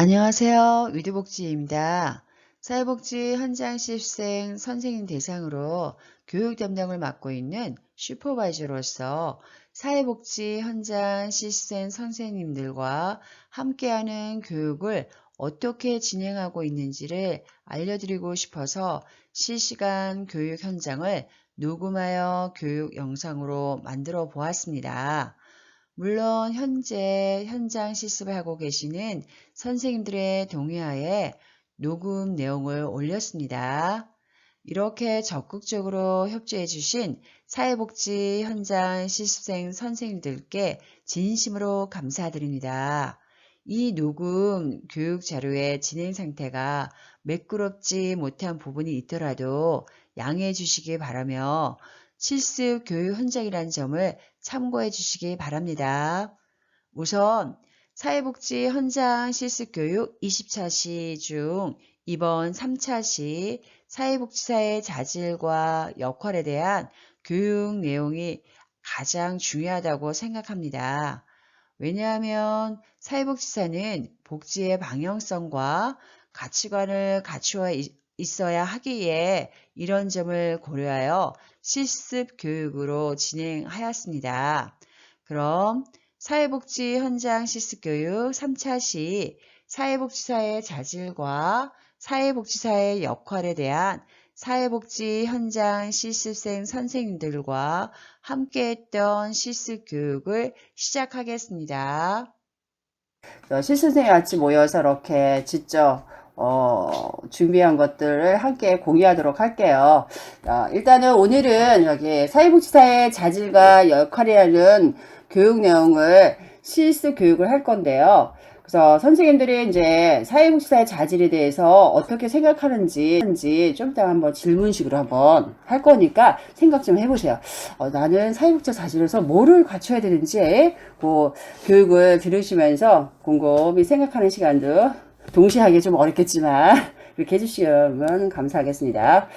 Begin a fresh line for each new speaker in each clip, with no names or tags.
안녕하세요. 위드복지입니다. 사회복지 현장 실생 선생님 대상으로 교육 담당을 맡고 있는 슈퍼바이저로서 사회복지 현장 실생 선생님들과 함께하는 교육을 어떻게 진행하고 있는지를 알려드리고 싶어서 실시간 교육 현장을 녹음하여 교육 영상으로 만들어 보았습니다. 물론 현재 현장 실습을 하고 계시는 선생님들의 동의하에 녹음 내용을 올렸습니다. 이렇게 적극적으로 협조해 주신 사회복지 현장 실습생 선생님들께 진심으로 감사드립니다. 이 녹음 교육 자료의 진행 상태가 매끄럽지 못한 부분이 있더라도 양해해 주시기 바라며 실습 교육 현장이라는 점을 참고해 주시기 바랍니다. 우선 사회복지 현장 실습교육 20차 시 중 이번 3차 시 사회복지사의 자질과 역할에 대한 교육 내용이 가장 중요하다고 생각합니다. 왜냐하면 사회복지사는 복지의 방향성과 가치관을 갖추어 있어야 하기에 이런 점을 고려하여 실습 교육으로 진행하였습니다. 그럼 사회복지 현장 실습교육 3차 시 사회복지사의 자질과 사회복지사의 역할에 대한 사회복지 현장 실습생 선생님들과 함께했던 실습교육을 시작하겠습니다.
실습생이 같이 모여서 이렇게 직접 준비한 것들을 함께 공유하도록 할게요. 일단은 오늘은 여기 사회복지사의 자질과 역할이라는 교육 내용을 실습 교육을 할 건데요. 그래서 선생님들이 이제 사회복지사의 자질에 대해서 어떻게 생각하는지 좀 이따 한번 질문식으로 한번 할 거니까 생각 좀 해보세요. 나는 사회복지사 자질에서 뭐를 갖춰야 되는지 교육을 들으시면서 곰곰이 생각하는 시간도 동시에 하기 좀 어렵겠지만 이렇게 해주시면 감사하겠습니다.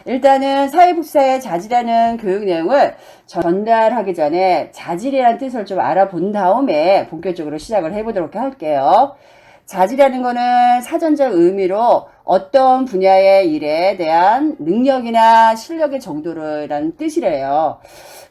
일단은 사회복지사의 자질이라는 교육 내용을 전달하기 전에 자질이라는 뜻을 좀 알아본 다음에 본격적으로 시작을 해보도록 할게요. 자질이라는 거는 사전적 의미로 어떤 분야의 일에 대한 능력이나 실력의 정도라는 뜻이래요.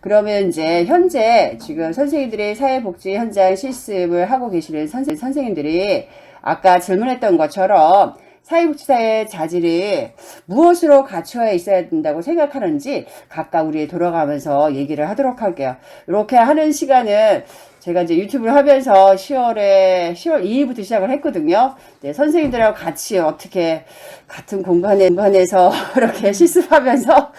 그러면 이제 현재 지금 선생님들이 사회복지 현장 실습을 하고 계시는 선생님들이 아까 질문했던 것처럼 사회복지사의 자질이 무엇으로 갖춰야 있어야 된다고 생각하는지 각각 우리 돌아가면서 얘기를 하도록 할게요. 이렇게 하는 시간은 제가 이제 유튜브를 하면서 10월 2일부터 시작을 했거든요. 네, 선생님들하고 같이 어떻게 같은 공간에서 이렇게 실습하면서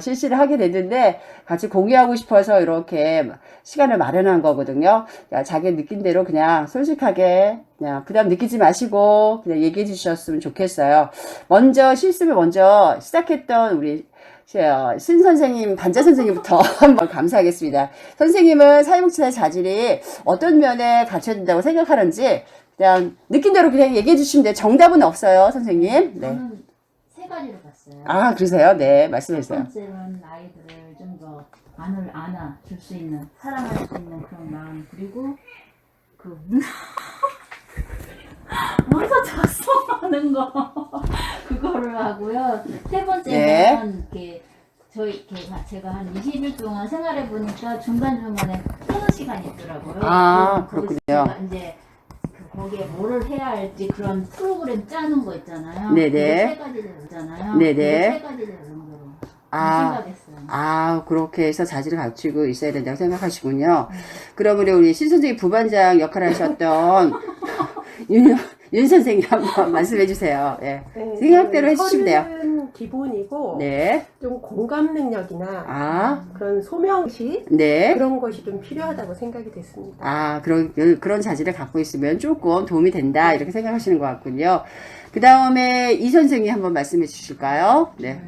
실시를 하게 됐는데 같이 공유하고 싶어서 이렇게 시간을 마련한 거거든요. 자기 느낀 대로 그냥 솔직하게 그냥 부담 느끼지 마시고 그냥 얘기해 주셨으면 좋겠어요. 먼저 실습을 먼저 시작했던 우리 신 선생님, 반자 선생님부터 한번 감사하겠습니다. 선생님은 사회복지사의 자질이 어떤 면에 갖춰야 된다고 생각하는지 그냥 느낀 대로 그냥 얘기해 주시면 돼요. 정답은 없어요, 선생님. 네.
저는 세 가지로 봤어요.
아, 그러세요? 네, 말씀해
첫
주세요.
번째는 아이들을 좀 더 안아줄 수 있는, 사랑할 수 있는 그런 마음. 그리고 그 문서 작성하는 거 그거를 하고요. 세 번째는 이렇게 제가 한 20일 동안 생활해 보니까 중간중간에 쉬는 시간이 있더라고요.
아,
거기서
그렇군요.
제가 이제 거기에 뭐를 해야 할지 그런 프로그램 짜는 거 있잖아요.
네네.
그게 세 가지 되잖아요.
네네.
세 가지 정도로 생각했어요.
그렇게 해서 자질을 갖추고 있어야 된다고 생각하시군요. 그러면 우리 신 선생님 부반장 역할을 하셨던 윤 선생님 한번 말씀해 주세요. 예.
네,
생각대로 해주시면 돼요.
서류는 기본이고
네.
좀 공감 능력이나 그런 소명시
네.
그런 것이 좀 필요하다고 생각이 됐습니다.
그런 자질을 갖고 있으면 조금 도움이 된다 이렇게 생각하시는 것 같군요. 그 다음에 이 선생님 한번 말씀해 주실까요? 네.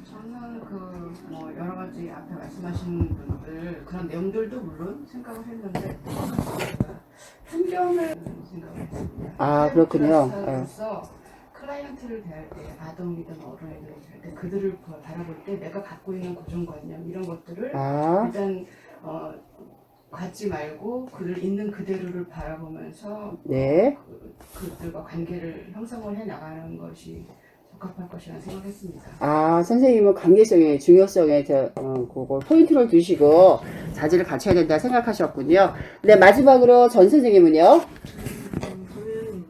저는 여러 가지 앞에 말씀하신 분들 그런 내용들도 물론 생각을 했는데 환경을 생각을 했습니다.
그렇군요.
그래서 클라이언트를 대할 때 아동이든 어른이든 대할 때 그들을 바라볼 때 내가 갖고 있는 고정관념 이런 것들을 일단 갖지 말고 그를 있는 그대로를 바라보면서
네.
그들과 관계를 형성을 해 나가는 것이 적합할 것이라는 생각했습니다.
아, 선생님은 관계성의 중요성에 그걸 포인트를 두시고 자질을 갖춰야 된다 생각하셨군요. 네, 마지막으로 전 선생님은요?
저는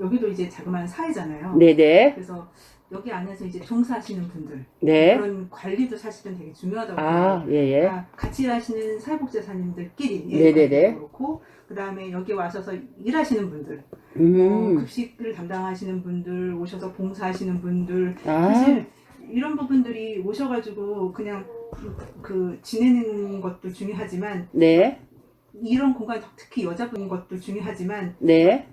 여기도 이제 자그마한 사회잖아요.
네네.
그래서 여기 안에서 이제 종사하시는 분들
네.
그런 관리도 사실은 되게 중요하다고
아,
생각해요.
예예.
그러니까 같이 일하시는 사회복지사님들끼리
네네네.
그렇고 그 다음에 여기 와셔서 일하시는 분들, 급식을 담당하시는 분들, 오셔서 봉사하시는 분들,
아,
사실 이런 부분들이 오셔가지고 그냥 지내는 것도 중요하지만
네.
이런 공간 특히 여자분 것도 중요하지만
네.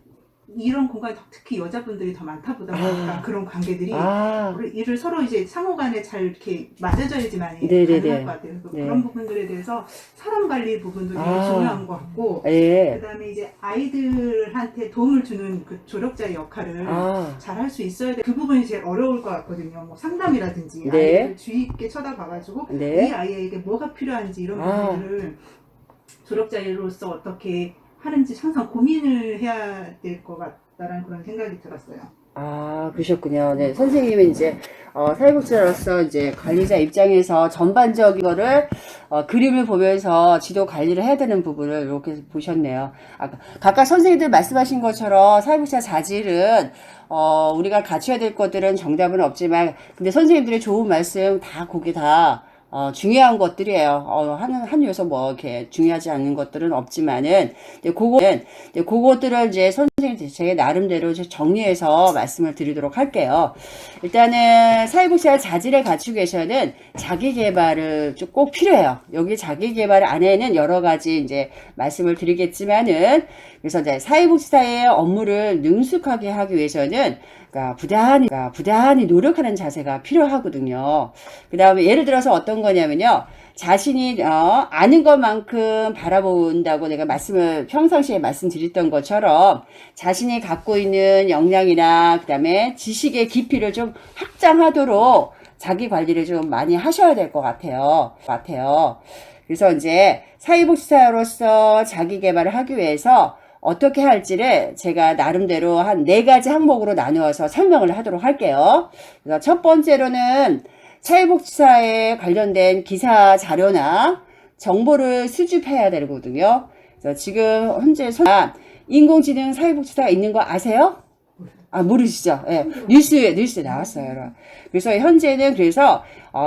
이런 공간 특히 여자분들이 더 많다 보다 보니까 그런 관계들이
아,
우리 이를 서로 이제 상호간에 잘 이렇게 맞아져야지만
네네네.
가능할 것 같아요. 그래서
네.
그런 부분들에 대해서 사람 관리 부분도 되게
아.
중요한 것 같고
예.
그다음에 이제 아이들한테 도움을 주는 그 조력자의 역할을
아,
잘 할 수 있어야 돼. 그 부분이 제일 어려울 것 같거든요. 뭐 상담이라든지
네.
아이를 주의 있게 쳐다봐가지고
네.
이 아이에게 뭐가 필요한지 이런
아.
부분들을 조력자로서 어떻게 하는지 항상 고민을 해야 될 것 같다라는 그런 생각이 들었어요.
아, 그러셨군요. 네, 선생님은 이제, 사회복지사로서 이제 관리자 입장에서 전반적인 거를, 그림을 보면서 지도 관리를 해야 되는 부분을 이렇게 보셨네요. 각각 선생님들 말씀하신 것처럼 사회복지사 자질은, 우리가 갖춰야 될 것들은 정답은 없지만, 근데 선생님들의 좋은 말씀 다 거기 다, 중요한 것들이에요. 한 요소 뭐, 이렇게 중요하지 않은 것들은 없지만은, 그것들을 이제 선생님 제 나름대로 정리해서 말씀을 드리도록 할게요. 일단은 사회복지사 자질을 갖추기 위해서는 자기 개발을 좀 꼭 필요해요. 여기 자기 개발 안에는 여러 가지 이제 말씀을 드리겠지만은, 그래서 이제 사회복지사의 업무를 능숙하게 하기 위해서는 부단히 노력하는 자세가 필요하거든요. 그 다음에 예를 들어서 어떤 거냐면요. 자신이 아는 것만큼 바라본다고 내가 평상시에 말씀드렸던 것처럼 자신이 갖고 있는 역량이나 그 다음에 지식의 깊이를 좀 확장하도록 자기 관리를 좀 많이 하셔야 될 것 같아요. 그래서 이제 사회복지사로서 자기 개발을 하기 위해서 어떻게 할지를 제가 나름대로 한 4가지 항목으로 나누어서 설명을 하도록 할게요. 그래서 첫 번째로는 사회복지사에 관련된 기사 자료나 정보를 수집해야 되거든요. 그래서 지금 현재 인공지능 사회복지사가 있는 거 아세요? 아, 모르시죠? 예. 뉴스에 나왔어요. 여러분. 그래서 현재는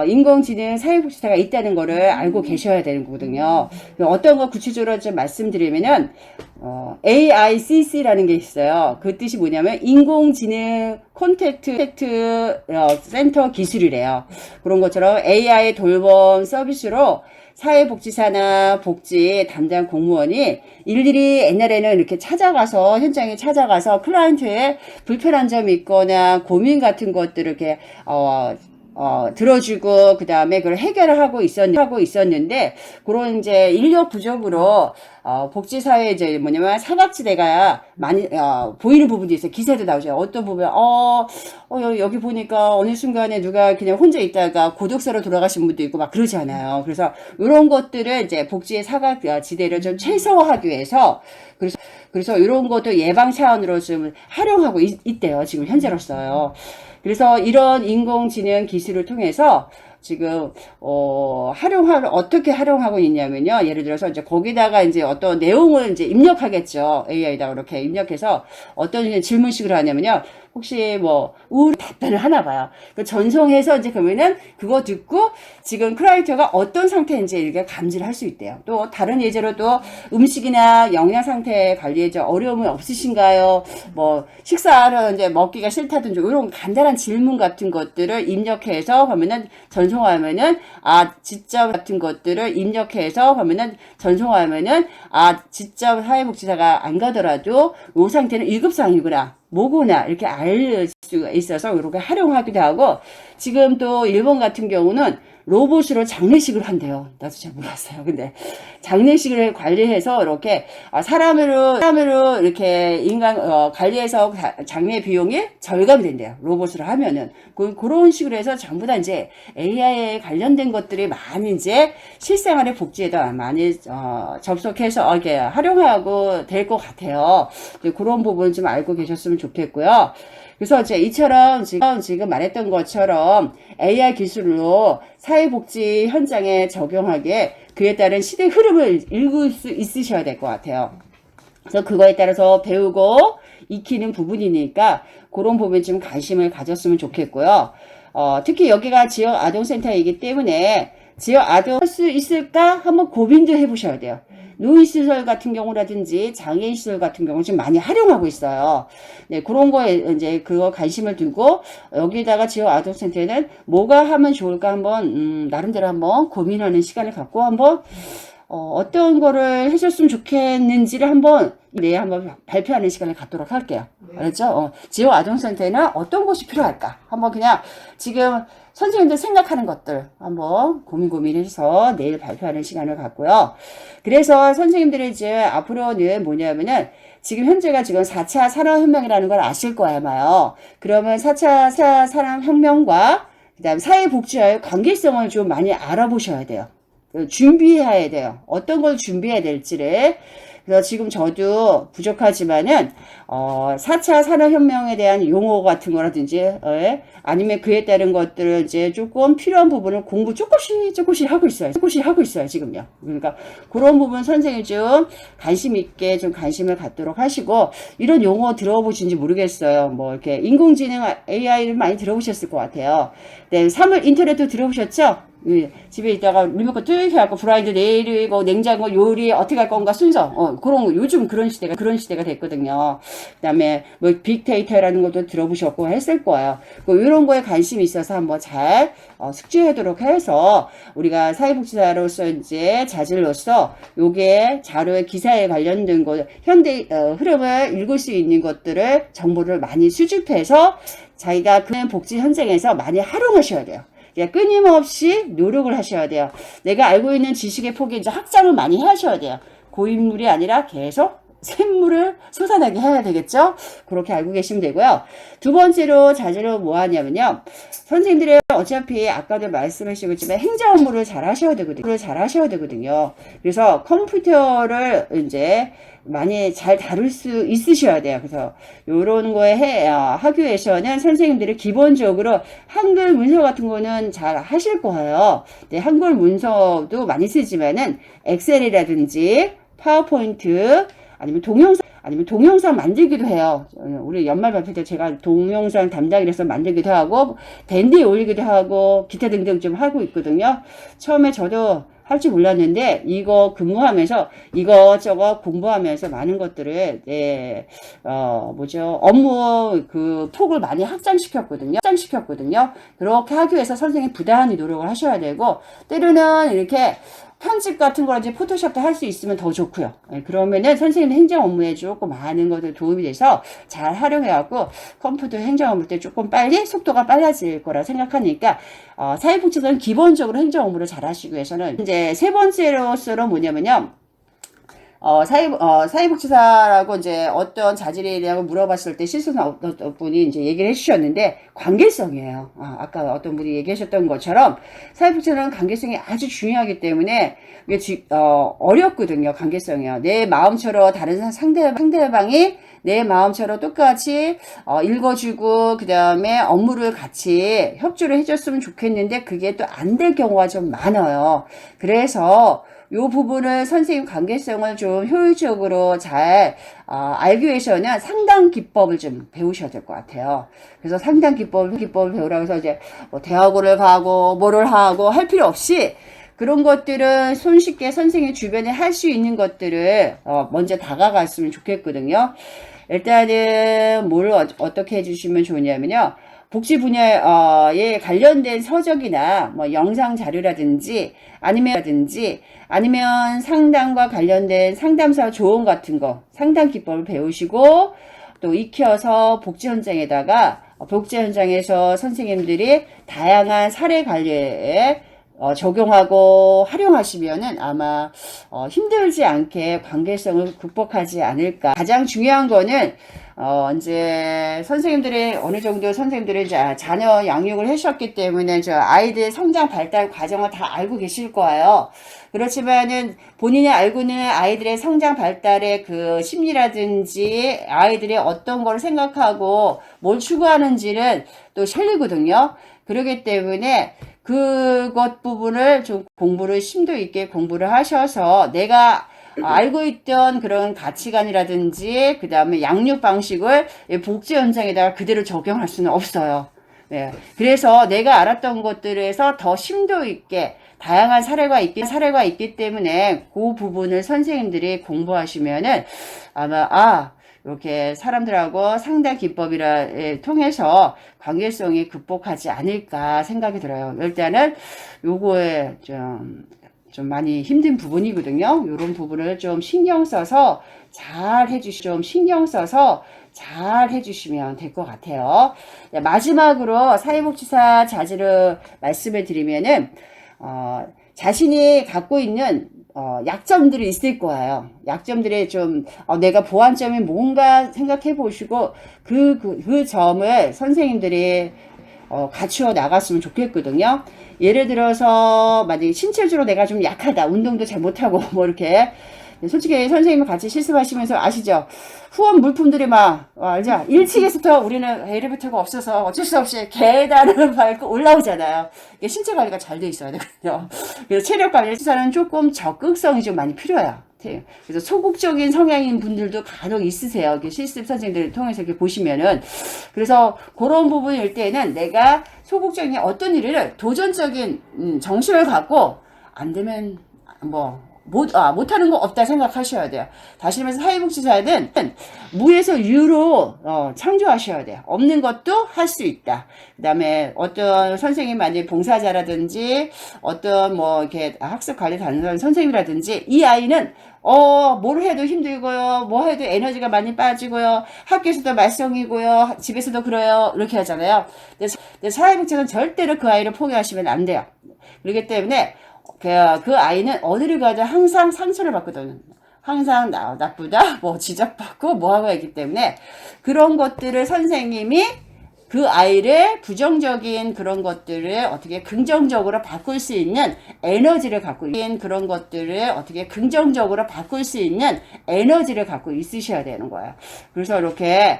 인공지능 사회복지사가 있다는 거를 알고 계셔야 되는 거거든요. 어떤 거 구체적으로 좀 말씀드리면은, AICC라는 게 있어요. 그 뜻이 뭐냐면, 인공지능 콘택트 센터 기술이래요. 그런 것처럼 AI 돌봄 서비스로 사회복지사나 복지 담당 공무원이 일일이 옛날에는 이렇게 현장에 찾아가서 클라이언트의 불편한 점이 있거나 고민 같은 것들을 이렇게, 들어주고, 그 다음에 그걸 해결을 하고 있었는데, 그런 이제 인력 부족으로, 복지사회 사각지대가 많이, 보이는 부분도 있어요. 기사도 나오죠. 어떤 부분, 여기 보니까 어느 순간에 누가 그냥 혼자 있다가 고독사로 돌아가신 분도 있고 막 그러지 않아요. 그래서 이런 것들을 이제 복지의 사각지대를 좀 최소화하기 위해서, 그래서 이런 것도 예방 차원으로 좀 활용하고 있대요. 지금 현재로서요. 그래서 이런 인공지능 기술을 통해서 지금 어떻게 활용하고 있냐면요. 예를 들어서 이제 거기다가 이제 어떤 내용을 이제 입력하겠죠. AI에다가 이렇게 입력해서 어떤 질문식으로 하냐면요. 혹시 우울한 답변을 하나 봐요. 전송해서 이제 그러면은 그거 듣고 지금 클라이언트가 어떤 상태인지 이렇게 감지를 할 수 있대요. 또 다른 예제로 또 음식이나 영양 상태 관리에 어려움은 없으신가요? 식사를 이제 먹기가 싫다든지 이런 간단한 질문 같은 것들을 입력해서 하면은 전송하면은 직접 같은 것들을 입력해서 하면은 전송하면은 직접 사회복지사가 안 가더라도 이 상태는 1급상이구나. 뭐구나 이렇게 알 수가 있어서 이렇게 활용하기도 하고 지금 또 일본 같은 경우는 로봇으로 장례식을 한대요. 나도 잘 몰랐어요. 근데 장례식을 관리해서 이렇게 사람으로 이렇게 관리해서 장례 비용이 절감이 된대요. 로봇으로 하면은. 그런 식으로 해서 전부 다 이제 AI에 관련된 것들이 많이 이제 실생활의 복지에도 많이 접속해서 이렇게 활용하고 될 것 같아요. 그런 부분 좀 알고 계셨으면 좋겠고요. 그래서 이제 이처럼 지금 말했던 것처럼 AI 기술로 사회복지 현장에 적용하기에 그에 따른 시대 흐름을 읽을 수 있으셔야 될 것 같아요. 그래서 그거에 따라서 배우고 익히는 부분이니까 그런 부분에 좀 관심을 가졌으면 좋겠고요. 특히 여기가 지역 아동센터이기 때문에 지역 아동 할 수 있을까 한번 고민도 해보셔야 돼요. 노인시설 같은 경우라든지 장애인시설 같은 경우 좀 많이 활용하고 있어요. 네, 그런 거에 이제 그거 관심을 두고 여기다가 지역 아동센터에는 뭐가 하면 좋을까 한번 나름대로 한번 고민하는 시간을 갖고 한번 어떤 거를 해줬으면 좋겠는지를 한번 발표하는 시간을 갖도록 할게요. 알았죠? 지역 아동센터에는 어떤 것이 필요할까? 한번 그냥 지금 선생님들 생각하는 것들 한번 고민해서 내일 발표하는 시간을 갖고요. 그래서 선생님들이 이제 앞으로는 뭐냐면은 지금 현재가 지금 4차 산업혁명이라는 걸 아실 거예요, 아마요. 그러면 4차 산업혁명과 그다음 사회복지와의 관계성을 좀 많이 알아보셔야 돼요. 준비해야 돼요. 어떤 걸 준비해야 될지를. 그래서 지금 저도 부족하지만은 4차 산업혁명에 대한 용어 같은 거라든지 아니면 그에 따른 것들을 이제 조금 필요한 부분을 공부 조금씩 하고 있어요. 지금요. 그러니까 그런 부분 선생님이 좀 관심 있게 좀 관심을 갖도록 하시고, 이런 용어 들어보신지 모르겠어요. 뭐 이렇게 인공지능 AI를 많이 들어보셨을 것 같아요. 네, 사물 인터넷도 들어보셨죠? 집에 있다가 리모컨 뚝 해갖고 브라이드 내리고 냉장고 요리 어떻게 할 건가 순서 그런 거 요즘 그런 시대가 됐거든요. 그다음에 뭐 빅데이터라는 것도 들어보셨고 했을 거예요. 이런 거에 관심이 있어서 한번 잘 숙지하도록 해서 우리가 사회복지사로서 이제 자질로서 요게 자료의 기사에 관련된 거 현대 흐름을 읽을 수 있는 것들을 정보를 많이 수집해서 자기가 그 복지 현장에서 많이 활용하셔야 돼요. 끊임없이 노력을 하셔야 돼요. 내가 알고 있는 지식의 폭이 이제 확장을 많이 하셔야 돼요. 고인물이 아니라 계속 샘물을 솟아나게 해야 되겠죠? 그렇게 알고 계시면 되고요. 두 번째로 자제로 뭐 하냐면요. 선생님들이 어차피 아까도 말씀하셨지만 행정 업무를 잘 하셔야 되거든요. 그래서 컴퓨터를 이제 많이 잘 다룰 수 있으셔야 돼요. 그래서 요런 거에 하기 위해서는 선생님들이 기본적으로 한글 문서 같은 거는 잘 하실 거예요. 네, 한글 문서도 많이 쓰지만은 엑셀이라든지 파워포인트 아니면 동영상 만들기도 해요. 우리 연말 발표 때 제가 동영상 담당이라서 만들기도 하고 밴드에 올리기도 하고 기타 등등 좀 하고 있거든요. 처음에 저도 할 줄 몰랐는데 이거 근무하면서 이것저것 공부하면서 많은 것들을 업무 그 폭을 많이 확장시켰거든요. 그렇게 하기 위해서 선생님이 부단히 노력을 하셔야 되고, 때로는 이렇게 편집 같은 거라든지 포토샵도 할 수 있으면 더 좋고요. 그러면은 선생님 행정 업무에 조금 많은 것들 도움이 돼서 잘 활용해갖고 컴퓨터 행정 업무 때 조금 속도가 빨라질 거라 생각하니까 사회복지사는 기본적으로 행정 업무를 잘 하시기 위해서는 이제 세 번째로서는 뭐냐면요. 사회복지사라고 이제 어떤 자질이냐고 물어봤을 때 실수는 어떤 분이 이제 얘기를 해주셨는데 관계성이에요. 아까 어떤 분이 얘기하셨던 것처럼 사회복지사는 관계성이 아주 중요하기 때문에 이게 어렵거든요. 관계성이요. 내 마음처럼 다른 상대방이 내 마음처럼 똑같이 읽어주고 그 다음에 업무를 같이 협조를 해줬으면 좋겠는데 그게 또 안 될 경우가 좀 많아요. 그래서 요 부분을 선생님 관계성을 좀 효율적으로 잘 알기 위해서는 상담 기법을 좀 배우셔야 될 것 같아요. 그래서 상담 기법을 배우라고 해서 이제 뭐 대학원을 가고 뭐를 하고 할 필요 없이 그런 것들은 손쉽게 선생님 주변에 할 수 있는 것들을 먼저 다가갔으면 좋겠거든요. 일단은 뭘 어떻게 해주시면 좋냐면요. 복지 분야에 관련된 서적이나 뭐 영상 자료라든지 아니면 상담과 관련된 상담사 조언 같은 거, 상담 기법을 배우시고 또 익혀서 복지 현장에서 선생님들이 다양한 사례 관리에 적용하고 활용하시면은 아마 힘들지 않게 관계성을 극복하지 않을까. 가장 중요한 거는 이제 선생님들이 어느 정도 선생님들이 자녀 양육을 하셨기 때문에 저 아이들 성장 발달 과정을 다 알고 계실 거예요. 그렇지만은 본인이 알고 있는 아이들의 성장 발달의 그 심리라든지 아이들이 어떤 걸 생각하고 뭘 추구하는지는 또 틀리거든요. 그렇기 때문에 그것 부분을 좀 공부를 심도 있게 공부를 하셔서 내가 알고 있던 그런 가치관이라든지 그 다음에 양육 방식을 복지 현장에다가 그대로 적용할 수는 없어요. 네. 그래서 내가 알았던 것들에서 더 심도 있게 다양한 사례가 있기 때문에 그 부분을 선생님들이 공부하시면은 아마 이렇게 사람들하고 상담 기법이라 통해서 관계성이 극복하지 않을까 생각이 들어요. 일단은 요거에 좀 많이 힘든 부분이거든요. 이런 부분을 좀 신경 써서 잘 해주시면 될 것 같아요. 마지막으로 사회복지사 자질을 말씀을 드리면은, 자신이 갖고 있는 약점들이 있을 거예요. 약점들이 좀 내가 보완점이 뭔가 생각해 보시고 그 점을 선생님들이 갖추어 나갔으면 좋겠거든요. 예를 들어서 만약에 신체적으로 내가 좀 약하다, 운동도 잘 못하고 뭐 이렇게 솔직히 선생님과 같이 실습하시면서 아시죠? 후원 물품들이 막 알죠? 1층에서부터 우리는 엘리베이터가 없어서 어쩔 수 없이 계단을 밟고 올라오잖아요. 이게 신체 관리가 잘 돼 있어야 되거든요. 그래서 체력 관리에서는 조금 적극성이 좀 많이 필요해요. 그래서 소극적인 성향인 분들도 간혹 있으세요. 이렇게 실습 선생님들을 통해서 이렇게 보시면은. 그래서 그런 부분일 때는 내가 소극적인 어떤 일을 도전적인 정신을 갖고 안 되면 못하는 거 없다 생각하셔야 돼요. 다시 말해서 사회복지사는 무에서 유로 창조하셔야 돼요. 없는 것도 할 수 있다. 그 다음에 어떤 선생님, 만약에 봉사자라든지 어떤 이렇게 학습 관리 담당 선생님이라든지 이 아이는 뭘 해도 힘들고요. 뭐 해도 에너지가 많이 빠지고요. 학교에서도 말썽이고요. 집에서도 그래요. 이렇게 하잖아요. 근데 사회복지사는 절대로 그 아이를 포기하시면 안 돼요. 그렇기 때문에 그 아이는 어디를 가도 항상 상처를 받거든요. 항상 나쁘다, 지적받고 하고 있기 때문에 그런 것들을 선생님이 그 아이를 부정적인 그런 것들을 어떻게 긍정적으로 바꿀 수 있는 에너지를 갖고 그런 것들을 어떻게 긍정적으로 바꿀 수 있는 에너지를 갖고 있으셔야 되는 거예요. 그래서 이렇게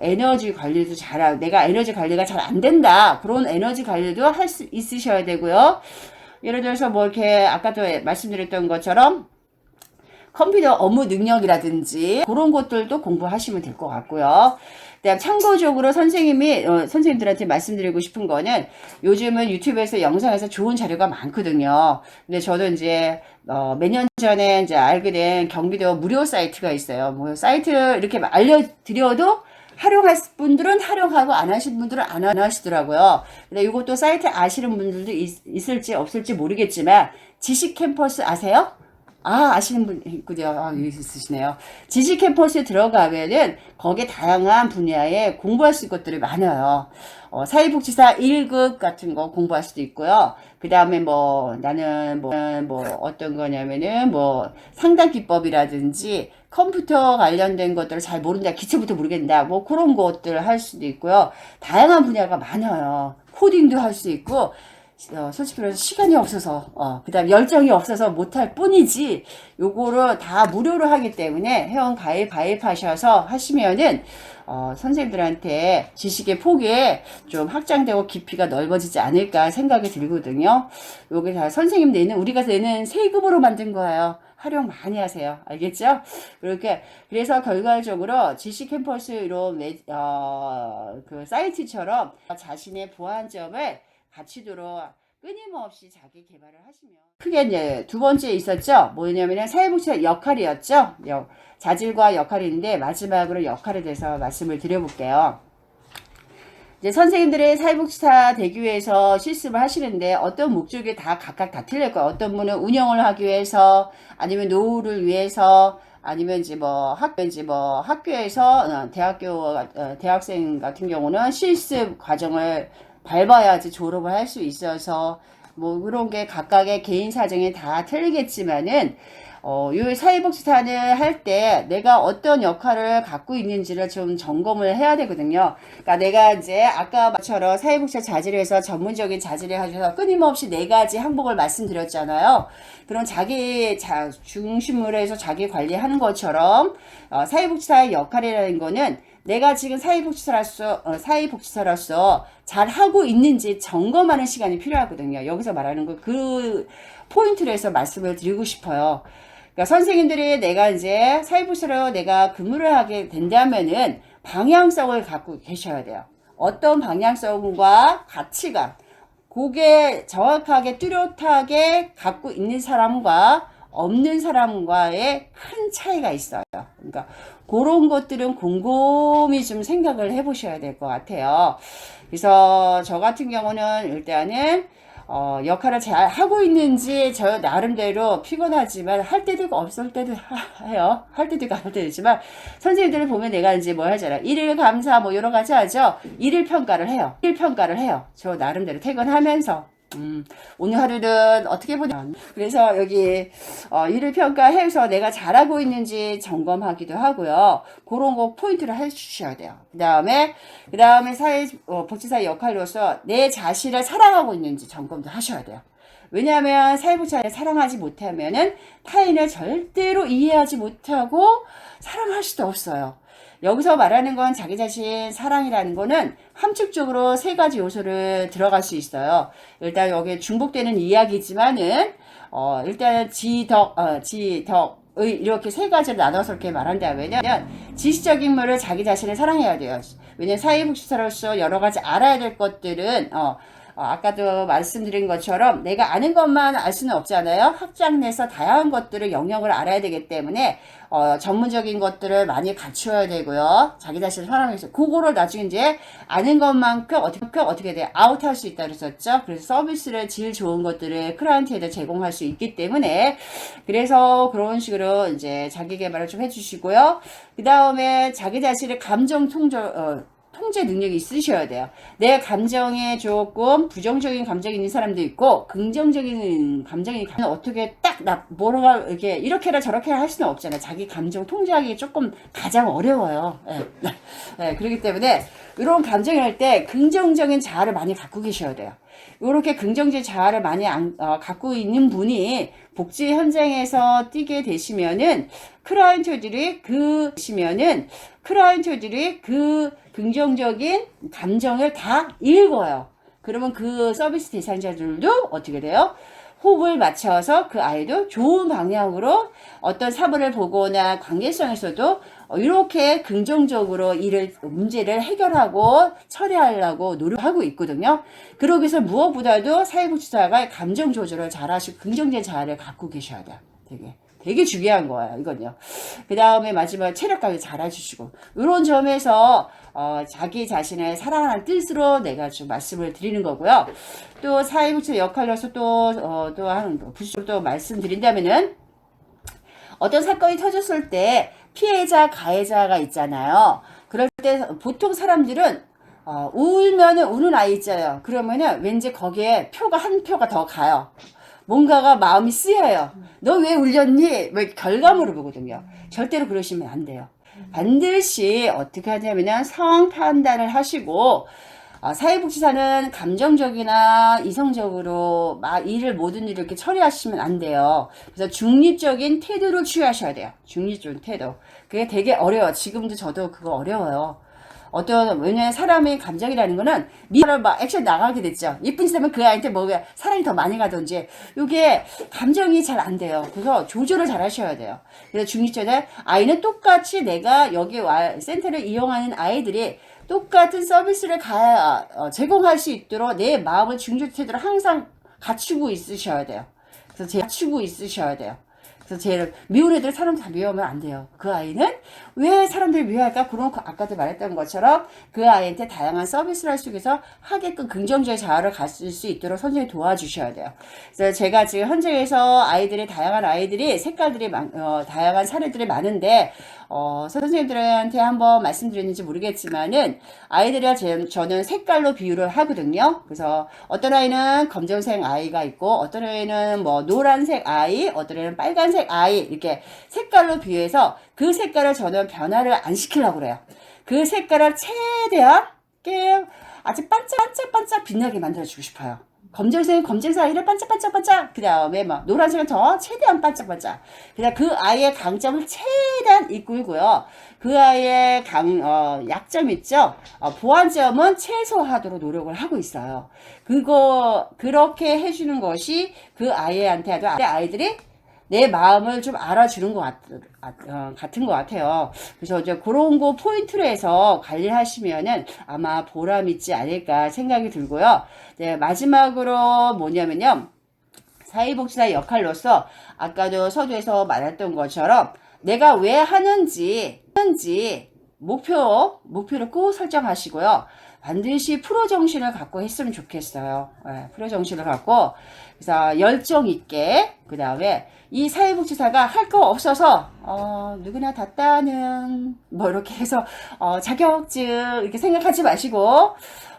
에너지 관리도 잘하고 내가 에너지 관리가 잘 안 된다. 그런 에너지 관리도 할 수 있으셔야 되고요. 예를 들어서 이렇게 아까도 말씀드렸던 것처럼 컴퓨터 업무 능력이라든지 그런 것들도 공부하시면 될 것 같고요. 그다음 참고적으로 선생님들한테 말씀드리고 싶은 거는 요즘은 유튜브에서 영상에서 좋은 자료가 많거든요. 근데 저도 이제 몇 년 전에 이제 알게 된 경기도 무료 사이트가 있어요. 사이트 이렇게 알려드려도 활용할 분들은 활용하고 안 하신 분들은 안 하시더라고요. 근데 이것도 사이트 아시는 분들도 있을지 없을지 모르겠지만 지식 캠퍼스 아세요? 아시는 분 있군요. 있으시네요. 지식 캠퍼스에 들어가면은 거기에 다양한 분야에 공부할 수 있는 것들이 많아요. 사회복지사 1급 같은 거 공부할 수도 있고요. 그 다음에 나는 어떤 거냐면은 상담 기법이라든지 컴퓨터 관련된 것들을 잘 모른다, 기초부터 모르겠다, 그런 것들을 할 수도 있고요. 다양한 분야가 많아요. 코딩도 할 수 있고, 솔직히 말해서 시간이 없어서, 그 다음에 열정이 없어서 못할 뿐이지, 요거를 다 무료로 하기 때문에 회원 가입하셔서 하시면은, 선생님들한테 지식의 폭이 좀 확장되고 깊이가 넓어지지 않을까 생각이 들거든요. 요게 다 선생님 우리가 내는 세금으로 만든 거예요. 활용 많이 하세요. 알겠죠? 그래서 결과적으로 지식 캠퍼스 이런 그 사이트처럼 자신의 보완점을 갖추도록 끊임없이 자기 개발을 하시면 크게 이제 두 번째 있었죠. 뭐냐면은 사회복지사 역할이었죠. 자질과 역할인데 마지막으로 역할에 대해서 말씀을 드려볼게요. 이제 선생님들의 사회복지사 되기 위해서 실습을 하시는데 어떤 목적이 각각 다 틀릴 거예요. 어떤 분은 운영을 하기 위해서, 아니면 노후를 위해서, 아니면 학교에서 대학생 같은 경우는 실습 과정을 밟아야지 졸업을 할 수 있어서 뭐 그런 게 각각의 개인 사정이 다 틀리겠지만은 요 사회복지사는 할 때 내가 어떤 역할을 갖고 있는지를 좀 점검을 해야 되거든요. 그러니까 내가 이제 아까처럼 사회복지사 자질을 해서 전문적인 자질을 하셔서 끊임없이 4가지 항목을 말씀드렸잖아요. 그런 자기 중심으로 해서 자기 관리하는 것처럼 사회복지사의 역할이라는 거는 내가 지금 사회복지사로서 잘 하고 있는지 점검하는 시간이 필요하거든요. 여기서 말하는 거 그 포인트로 해서 말씀을 드리고 싶어요. 그러니까 선생님들이 내가 이제 사회복지사로 내가 근무를 하게 된다면은 방향성을 갖고 계셔야 돼요. 어떤 방향성과 가치관, 그게 정확하게 뚜렷하게 갖고 있는 사람과 없는 사람과의 큰 차이가 있어요. 그러니까 그런 것들은 곰곰이 좀 생각을 해보셔야 될 것 같아요. 그래서 저 같은 경우는 일단은 역할을 잘 하고 있는지 저 나름대로 피곤하지만 할 때도 있고 없을 때도 해요. 할 때도 있고 할 때도 있지만 선생님들을 보면 내가 이제 뭐 하잖아. 일일 감사 뭐 여러 가지 하죠. 일일 평가를 해요. 저 나름대로 퇴근하면서. 오늘 하루는 어떻게 보냐. 그래서 여기 일을 평가해서 내가 잘하고 있는지 점검하기도 하고요. 그런 거 포인트를 해주셔야 돼요. 그 다음에 복지사의 역할로서 내 자신을 사랑하고 있는지 점검도 하셔야 돼요. 왜냐하면 사회복지사를 사랑하지 못하면은 타인을 절대로 이해하지 못하고 사랑할 수도 없어요. 여기서 말하는 건 자기 자신 사랑이라는 거는 함축적으로 3가지 요소를 들어갈 수 있어요. 일단 여기 중복되는 이야기지만은 일단 지덕의 이렇게 3가지를 나눠서 이렇게 말한다면은 지식적인 물을 자기 자신을 사랑해야 돼요. 왜냐면 사회복지사로서 여러 가지 알아야 될 것들은 아까도 말씀드린 것처럼 내가 아는 것만 알 수는 없잖아요. 학장 내에서 다양한 것들을 영역을 알아야 되기 때문에 전문적인 것들을 많이 갖추어야 되고요. 자기 자신을 사랑해서 그거를 나중에 이제 아는 것만큼 어떻게 돼 아웃할 수 있다 그랬었죠. 그래서 서비스를 질 좋은 것들을 클라이언트에게 제공할 수 있기 때문에 그래서 그런 식으로 이제 자기 개발을 좀 해주시고요. 그 다음에 자기 자신의 감정 통제 능력이 있으셔야 돼요. 내 감정에 조금 부정적인 감정이 있는 사람도 있고 긍정적인 감정이 어떻게 뭐라가 이렇게라 저렇게라 할 수는 없잖아요. 자기 감정 통제하기 조금 가장 어려워요. 네, 그렇기 때문에 이런 감정을 할 때 긍정적인 자아를 많이 갖고 계셔야 돼요. 이렇게 긍정적인 자아를 많이 갖고 있는 분이 복지 현장에서 뛰게 되시면은 클라이언트들이 그 긍정적인 감정을 다 읽어요. 그러면 그 서비스 대상자들도 어떻게 돼요? 호흡을 맞춰서 그 아이도 좋은 방향으로 어떤 사물을 보거나 관계성에서도 이렇게 긍정적으로 문제를 해결하고 처리하려고 노력하고 있거든요. 그러기 위해서 무엇보다도 사회복지사가 감정 조절을 잘하시고 긍정적인 자아를 갖고 계셔야 돼요. 되게 중요한 거예요, 이건요. 그 다음에 마지막에 체력 관리 잘 해주시고, 이런 점에서, 자기 자신을 사랑하는 뜻으로 내가 좀 말씀을 드리는 거고요. 또 사회복지 역할로서 또 말씀드린다면은, 어떤 사건이 터졌을 때 피해자, 가해자가 있잖아요. 그럴 때 보통 사람들은, 울면은 우는 아이 있잖아요. 그러면은 왠지 거기에 한 표가 더 가요. 뭔가가 마음이 쓰여요. 너 왜 울렸니? 뭐 결과물을 보거든요. 절대로 그러시면 안 돼요. 반드시 어떻게 하냐면 상황 판단을 하시고 사회복지사는 감정적이나 이성적으로 모든 일을 이렇게 처리하시면 안 돼요. 그래서 중립적인 태도를 취하셔야 돼요. 중립적인 태도. 그게 되게 어려워요. 지금도 저도 그거 어려워요. 왜냐면 사람의 감정이라는 거는 미안을 액션 나가게 됐죠. 이쁜 짓 하면 그 아이한테 사랑이 더 많이 가든지, 이게 감정이 잘 안 돼요. 그래서 조절을 잘 하셔야 돼요. 그래서 중립적인 아이는 똑같이 내가 여기 센터를 이용하는 아이들이 똑같은 서비스를 제공할 수 있도록 내 마음을 중립 태도를 항상 갖추고 있으셔야 돼요. 그래서 제일 미운 애들 사람 다 미워하면 안 돼요. 그 아이는 왜 사람들이 미워할까? 그런 아까도 말했던 것처럼 그 아이한테 다양한 서비스를 할 수 있어서 하게끔 긍정적인 자아를 갖을 수 있도록 선생님이 도와주셔야 돼요. 그래서 제가 지금 현장에서 다양한 아이들이 색깔들이 다양한 사례들이 많은데 선생님들한테 한번 말씀드렸는지 모르겠지만은 아이들이랑 저는 색깔로 비유를 하거든요. 그래서 어떤 아이는 검정색 아이가 있고 어떤 아이는 뭐 노란색 아이, 어떤 아이는 빨간색 아이 이렇게 색깔로 비유해서 그 색깔을 저는 변화를 안 시키려고 그래요. 그 색깔을 최대한 아주 반짝반짝 빛나게 만들어주고 싶어요. 검정색은 검정색 아이를 반짝반짝반짝, 그 다음에 막 노란색은 더 최대한 반짝반짝. 그냥 그 아이의 강점을 최대한 이끌고요. 그 아이의 약점 있죠? 보완점은 최소화하도록 노력을 하고 있어요. 그렇게 해주는 것이 그 아이한테도 아이들이 내 마음을 좀 알아주는 것 같은 것 같아요. 그래서 이제 그런 거 포인트로 해서 관리를 하시면은 아마 보람 있지 않을까 생각이 들고요. 네, 마지막으로 뭐냐면요. 사회복지사의 역할로서 아까도 서두에서 말했던 것처럼 내가 왜 하는지 목표를 꼭 설정하시고요. 반드시 프로 정신을 갖고 했으면 좋겠어요. 네, 프로 정신을 갖고 그래서 열정 있게 그 다음에 이 사회복지사가 할 거 없어서 누구나 다 따는 뭐 이렇게 해서 자격증 이렇게 생각하지 마시고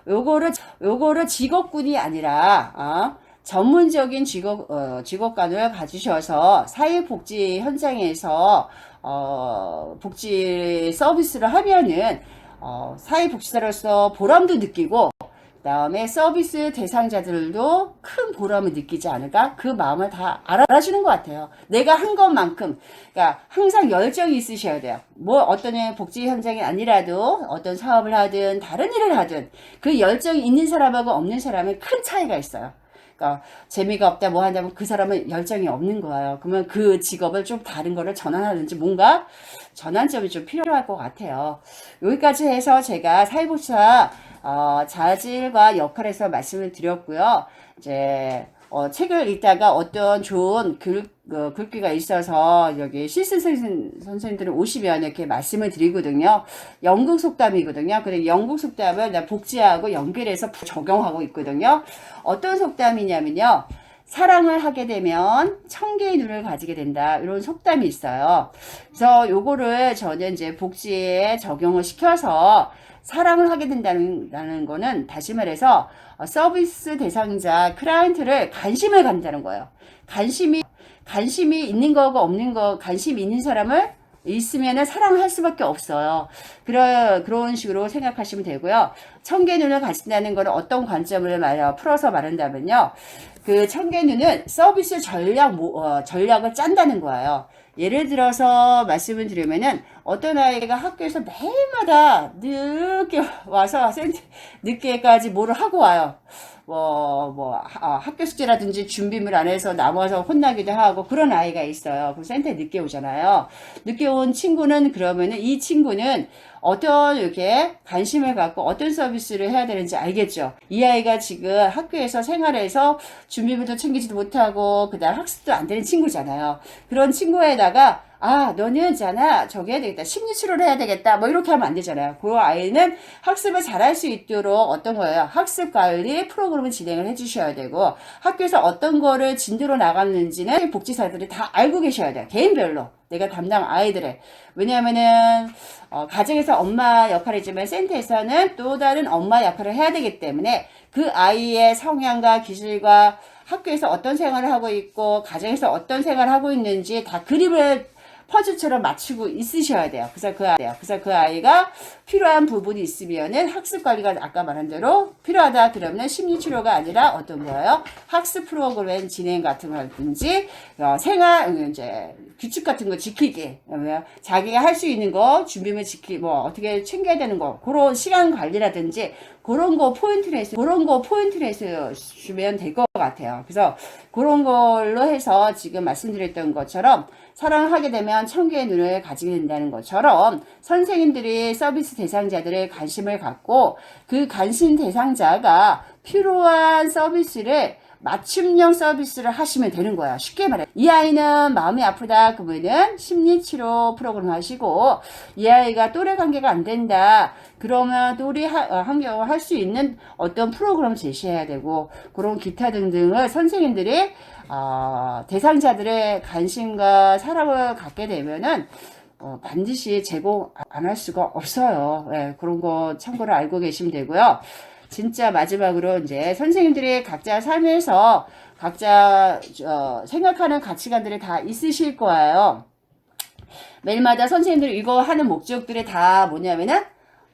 요거를 직업군이 아니라 전문적인 직업관을 가지셔서 사회복지 현장에서 복지 서비스를 하면은 사회복지사로서 보람도 느끼고 그 다음에 서비스 대상자들도 큰 보람을 느끼지 않을까? 그 마음을 다 알아주는 것 같아요. 내가 한 것만큼, 그러니까 항상 열정이 있으셔야 돼요. 뭐 어떤 복지 현장이 아니라도 어떤 사업을 하든 다른 일을 하든 그 열정이 있는 사람하고 없는 사람은 큰 차이가 있어요. 그러니까 재미가 없다 뭐 한다면 그 사람은 열정이 없는 거예요. 그러면 그 직업을 좀 다른 거를 전환하든지 뭔가 전환점이 좀 필요할 것 같아요. 여기까지 해서 제가 사회복지사 자질과 역할에서 말씀을 드렸고요. 이제 책을 읽다가 어떤 좋은 글귀가 있어서 여기 실슨 선생님들은 오시면 이렇게 말씀을 드리거든요. 영국 속담이거든요. 근데 영국 속담을 나 복지하고 연결해서 적용하고 있거든요. 어떤 속담이냐면요. 사랑을 하게 되면 천개의 눈을 가지게 된다. 이런 속담이 있어요. 그래서 요거를 저는 이제 복지에 적용을 시켜서 사랑을 하게 된다는 거는 다시 말해서 서비스 대상자 클라이언트를 관심을 갖는다는 거예요. 관심이 있는 거가 없는 거, 관심이 있는 사람을 있으면은 사랑을 할 수밖에 없어요. 그런 식으로 생각하시면 되고요. 천개 눈을 가진다는 거는 어떤 관점을 풀어서 말한다면요. 그 천개 눈은 서비스 전략을 짠다는 거예요. 예를 들어서 말씀을 드리면은 어떤 아이가 학교에서 매일마다 늦게 와서 늦게까지 뭐를 하고 와요. 학교 숙제라든지 준비물 안 해서 남아서 혼나기도 하고 그런 아이가 있어요. 그럼 센터에 늦게 오잖아요. 늦게 온 친구는 그러면은 이 친구는 어떤 이렇게 관심을 갖고 어떤 서비스를 해야 되는지 알겠죠. 이 아이가 지금 학교에서 생활해서 준비물도 챙기지도 못하고 그다음 학습도 안 되는 친구잖아요. 그런 친구에다가 너는 있잖아. 저기 해야 되겠다. 심리치료를 해야 되겠다. 뭐 이렇게 하면 안 되잖아요. 그 아이는 학습을 잘할 수 있도록 어떤 거예요? 학습 관리 프로그램을 진행을 해주셔야 되고 학교에서 어떤 거를 진도로 나갔는지는 복지사들이 다 알고 계셔야 돼요. 개인별로. 내가 담당 아이들의. 왜냐하면은 가정에서 엄마 역할이지만 센터에서는 또 다른 엄마 역할을 해야 되기 때문에 그 아이의 성향과 기질과 학교에서 어떤 생활을 하고 있고 가정에서 어떤 생활을 하고 있는지 다 그림을 퍼즐처럼 맞추고 있으셔야 돼요. 그래서 그 아이가 필요한 부분이 있으면은 학습 관리가 아까 말한 대로 필요하다 그러면 심리치료가 아니라 어떤 거예요? 학습 프로그램 진행 같은 거라든지 생활 이제 규칙 같은 거 지키기, 자기가 할 수 있는 거 준비물 어떻게 챙겨야 되는 거 그런 시간 관리라든지 그런 거 포인트를 해서 주면 될 것 같아요. 그래서 그런 걸로 해서 지금 말씀드렸던 것처럼 사랑을 하게 되면 천개의 눈을 가지게 된다는 것처럼 선생님들이 서비스 대상자들의 관심을 갖고 그 관심 대상자가 필요한 서비스를 맞춤형 서비스를 하시면 되는 거야. 쉽게 말해. 이 아이는 마음이 아프다. 그러면은 심리치료 프로그램 하시고 이 아이가 또래 관계가 안 된다. 그러면 또래 환경을 할 수 있는 어떤 프로그램 제시해야 되고 그런 기타 등등을 선생님들이 대상자들의 관심과 사랑을 갖게 되면은 반드시 제공 안 할 수가 없어요. 예, 그런 거 참고로 알고 계시면 되고요. 진짜 마지막으로 이제 선생님들이 각자 삶에서 각자 생각하는 가치관들이 다 있으실 거예요. 매일마다 선생님들이 이거 하는 목적들이 다 뭐냐면은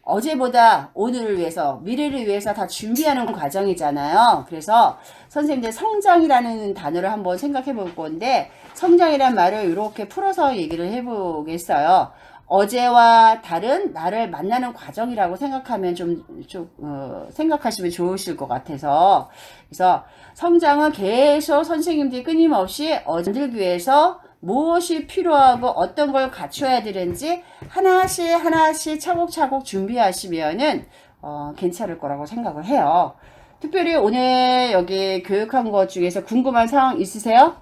어제보다 오늘을 위해서, 미래를 위해서 다 준비하는 과정이잖아요. 그래서 선생님들 성장이라는 단어를 한번 생각해 볼 건데, 성장이란 말을 이렇게 풀어서 얘기를 해보겠어요. 어제와 다른 나를 만나는 과정이라고 생각하면 생각하시면 좋으실 것 같아서. 그래서 성장은 계속 선생님들이 끊임없이 만들기 위해서 무엇이 필요하고 어떤 걸 갖춰야 되는지 하나씩 차곡차곡 준비하시면은 괜찮을 거라고 생각을 해요. 특별히 오늘 여기 교육한 것 중에서 궁금한 사항 있으세요?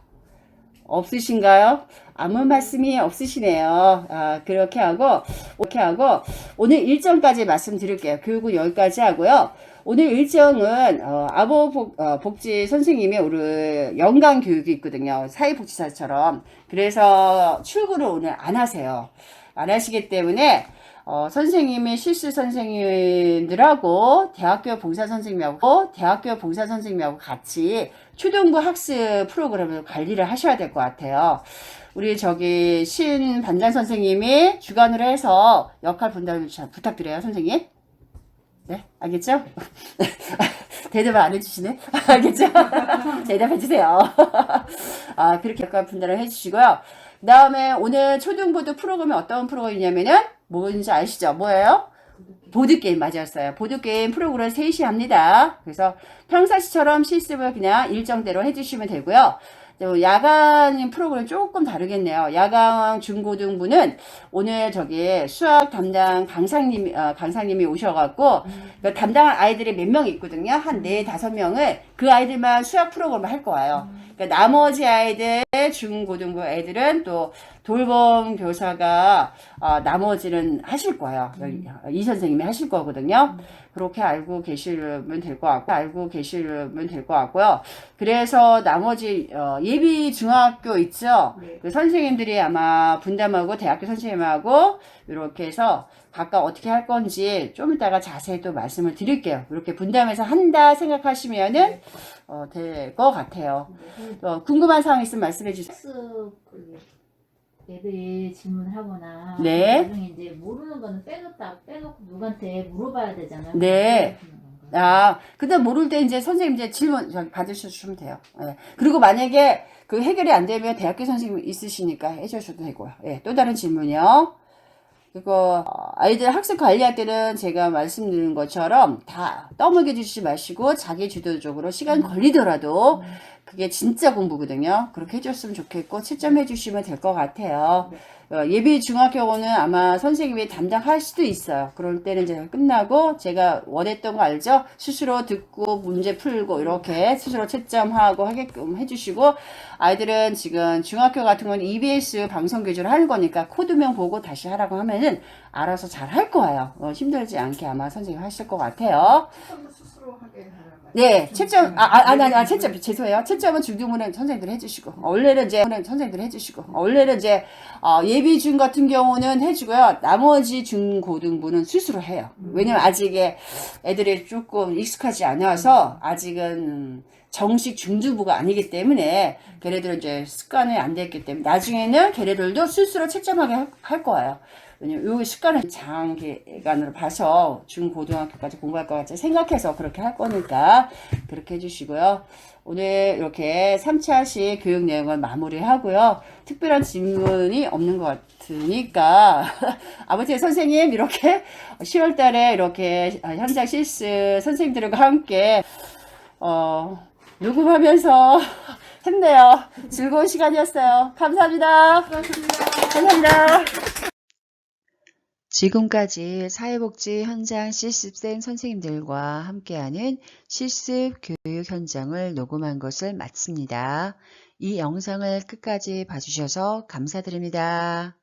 없으신가요? 아무 말씀이 없으시네요. 그렇게 하고 오늘 일정까지 말씀드릴게요. 교육은 여기까지 하고요. 오늘 일정은 아보복지 선생님이 오늘 연간 교육이 있거든요. 사회복지사처럼. 그래서 출근을 오늘 안 하세요. 안 하시기 때문에 선생님이 실습 선생님들하고 대학교 봉사 선생님하고 같이 초등부 학습 프로그램을 관리를 하셔야 될 것 같아요. 우리 신 반장 선생님이 주관으로 해서 역할 분담을 부탁드려요, 선생님. 네, 알겠죠? 대답을 안 해주시네? 알겠죠? 대답해주세요. 그렇게 역할 분담을 해주시고요. 그 다음에 오늘 초등부도 프로그램이 어떤 프로그램이냐면은, 뭔지 아시죠? 뭐예요? 보드게임 맞았어요. 보드게임 프로그램 3시 합니다. 그래서 평상시처럼 실습을 그냥 일정대로 해주시면 되고요. 야간 프로그램 조금 다르겠네요. 야간 중고등부는 오늘 수학 담당 강사님이 오셔갖고, 담당한 아이들이 몇 명 있거든요. 한 4-5명을 그 아이들만 수학 프로그램을 할 거예요. 그러니까 나머지 아이들, 중고등부 애들은 또 돌봄 교사가 나머지는 하실 거예요. 이 선생님이 하실 거거든요. 그렇게 알고 계시면 될 것 같고요. 그래서 나머지 예비 중학교 있죠.
네.
그 선생님들이 아마 분담하고 대학교 선생님하고 이렇게 해서 각각 어떻게 할 건지 좀 이따가 자세히 또 말씀을 드릴게요. 이렇게 분담해서 한다 생각하시면은 될 것 같아요. 궁금한 사항 있으면 말씀해 주세요.
애들이 질문을 하거나
네.
나중에 이제 모르는 거는 빼놓고 누구한테 물어봐야 되잖아요.
네. 근데 모를 때 이제 선생님 이제 질문 받으셔주시면 돼요. 예. 그리고 만약에 그 해결이 안 되면 대학교 선생님 있으시니까 해주셔도 되고요. 예. 또 다른 질문이요. 그리고 아이들 학습 관리할 때는 제가 말씀드린 것처럼 다 떠먹여 주시지 마시고 자기 주도적으로 시간 걸리더라도 그게 진짜 공부거든요. 그렇게 해줬으면 좋겠고 채점해 주시면 될 것 같아요. 예비 중학교는 아마 선생님이 담당할 수도 있어요. 그럴 때는 제가 끝나고 제가 원했던 거 알죠? 스스로 듣고 문제 풀고 이렇게 스스로 채점하고 하게끔 해주시고, 아이들은 지금 중학교 같은 건 EBS 방송 교재를 하는 거니까 코드명 보고 다시 하라고 하면은 알아서 잘 할 거예요. 힘들지 않게 아마 선생님 하실 것 같아요.
스스로 하게 하라고.
네, 채점, 채점, 죄송해요. 채점은 중등부는 선생님들 해주시고, 원래는 이제, 예비 중 같은 경우는 해주고요. 나머지 중고등부는 스스로 해요. 왜냐면 아직 애들이 조금 익숙하지 않아서, 아직은 정식 중등부가 아니기 때문에, 걔네들은 이제 습관이 안 됐기 때문에, 나중에는 걔네들도 스스로 채점하게 할 거예요. 왜냐면 이 습관은 장기간으로 봐서 중고등학교까지 공부할 것 같이 생각해서 그렇게 할 거니까 그렇게 해주시고요. 오늘 이렇게 3차식 교육 내용을 마무리하고요. 특별한 질문이 없는 것 같으니까 아무튼 선생님 이렇게 10월 달에 이렇게 현장 실습 선생님들과 함께 녹음하면서 했네요. 즐거운 시간이었어요. 감사합니다. 감사합니다.
지금까지 사회복지 현장 실습생 선생님들과 함께하는 실습 교육 현장을 녹음한 것을 마칩니다. 이 영상을 끝까지 봐주셔서 감사드립니다.